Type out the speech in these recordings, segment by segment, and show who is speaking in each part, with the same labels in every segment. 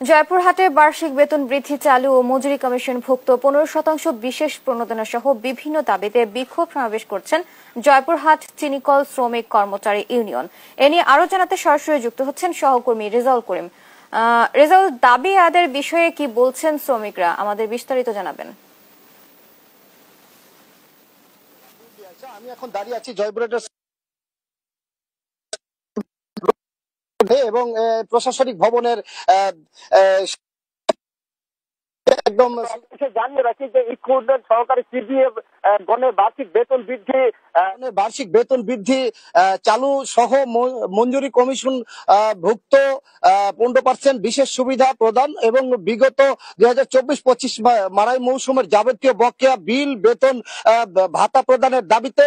Speaker 1: জয়পুরহাটে বার্ষিক বেতন বৃদ্ধি চালু ও মজুরি কমিশনভুক্ত 15% বিশেষ প্রণোদনা সহ বিভিন্ন দাবিতে বিক্ষোভ সমাবেশ করছেন জয়পুরহাট চিনিকল শ্রমিক কর্মচারী ইউনিয়ন। এ নিয়ে আরো জানাতে সরাসরি যুক্ত হচ্ছেন সহকর্মী রেজাউল করিম। রেজাউল, দাবি আদায়ের বিষয়ে কি বলছেন শ্রমিকরা, আমাদের বিস্তারিত জানাবেন।
Speaker 2: আমি এখন দাঁড়িয়ে আছি জয়পুরহাটের এবং প্রশাসনিক ভবনের একদম জানিয়ে রাখি যে ইকুইপমেন্ট সহকারী সিডিএফ গণের বার্ষিক বেতন বৃদ্ধি চালু সহ মঞ্জুরি কমিশন ভুক্ত 15% বিশেষ সুবিধা প্রদান এবং বিগত 2024-25 মারাই মৌসুমের যাবতীয় বকেয়া বিল বেতন ভাতা প্রদানের দাবিতে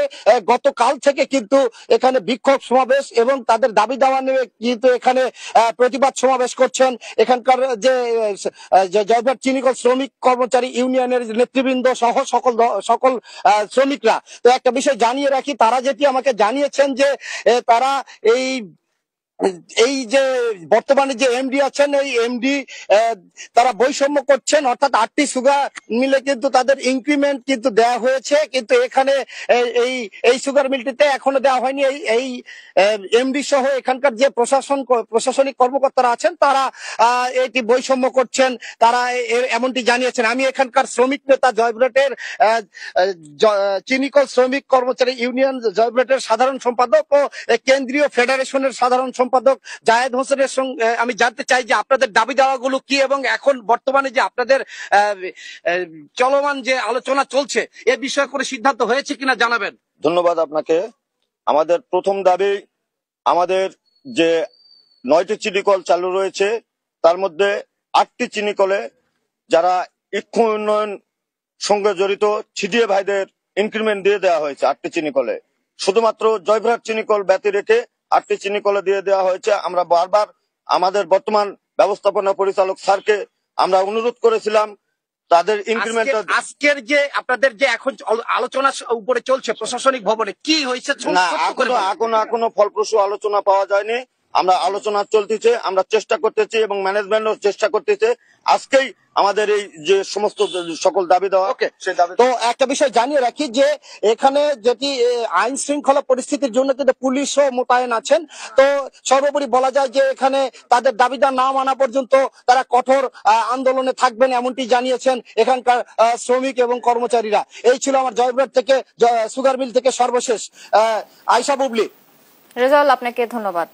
Speaker 2: গতকাল থেকে কিন্তু এখানে বিক্ষোভ সমাবেশ এবং তাদের দাবি দাওয়া নিয়ে কিন্তু এখানে প্রতিবাদ সমাবেশ করছেন এখানকার যে জয়পুরহাট চিনিকল শ্রমিক কর্মচারী ইউনিয়নের নেতৃবৃন্দ সহ সকল শ্রমিকরা। তো একটা বিষয় জানিয়ে রাখি, তারা যেটি আমাকে জানিয়েছেন যে তারা এই যে বর্তমানে যে এমডি আছেন এই এমডি তারা বৈষম্য করছেন, অর্থাৎ 8টি সুগার মিলে কিন্তু তাদের ইনক্রিমেন্ট কিন্তু দেওয়া হয়েছে, কিন্তু এখানে এই সুগার মিলটিতে এখনো দেওয়া হয়নি। এই এমডি সহ এখানকার যে প্রশাসনিক কর্মকর্তারা আছেন তারা এটি বৈষম্য করছেন, তারা এমনটি জানিয়েছেন। আমি এখানকার শ্রমিক নেতা জয়পুরহাটের চিনিকল শ্রমিক কর্মচারী ইউনিয়ন জয়পুরহাটের সাধারণ সম্পাদক ও কেন্দ্রীয় ফেডারেশনের সাধারণ সম্পাদক জায়েদ হোসেনের সঙ্গে আমি জানতে চাই যে আপনাদের দাবি দাওয়াগুলো কি এবং এখন বর্তমানে যে আপনাদের চলমান যে আলোচনা চলছে এ বিষয়ে করে সিদ্ধান্ত হয়েছে কিনা জানাবেন।
Speaker 3: ধন্যবাদ আপনাকে। আমাদের প্রথম দাবি, আমাদের যে 9টি চিনিকল চালু রয়েছে তার মধ্যে 8টি চিনিকলে যারা ইক্ষু উন্নয়ন সঙ্গে জড়িত ছিটিয়ে ভাইদের ইনক্রিমেন্ট দিয়ে দেওয়া হয়েছে 8টি চিনিকলে। শুধুমাত্র জয়পুরহাট চিনিকল ব্যতি রেখে 8টি চিনিকলে দিয়ে দেওয়া হয়েছে। আমরা বারবার আমাদের বর্তমান ব্যবস্থাপনা পরিচালক স্যারকে আমরা অনুরোধ করেছিলাম তাদের ইনক্রিমেন্ট।
Speaker 2: আজকের যে আপনাদের যে এখন আলোচনা উপরে চলছে প্রশাসনিক ভবনে কি হয়েছে
Speaker 3: না, এখনো ফলপ্রসূ আলোচনা পাওয়া যায়নি। আমরা আলোচনা চলতেছে, আমরা চেষ্টা করতেছি এবং ম্যানেজমেন্টও চেষ্টা করতেছে আজকেই আমাদের এই যে সমস্ত সকল দাবি দেওয়া।
Speaker 2: তো একটা বিষয় জানিয়ে রাখি যে এখানে যেটি আইন শৃঙ্খলা পরিস্থিতির জন্য কিন্তু পুলিশও মোতায়েন আছেন। তো সর্বোপরি বলা যায় যে এখানে তাদের দাবিদা না মানা পর্যন্ত তারা কঠোর আন্দোলনে থাকবেন এমনটি জানিয়েছেন এখানকার শ্রমিক এবং কর্মচারীরা। এই ছিল আমার জয়পুরহাট থেকে সুগার মিল থেকে সর্বশেষ আয়শা বুবলি।
Speaker 1: রেজাউল, আপনাকে ধন্যবাদ।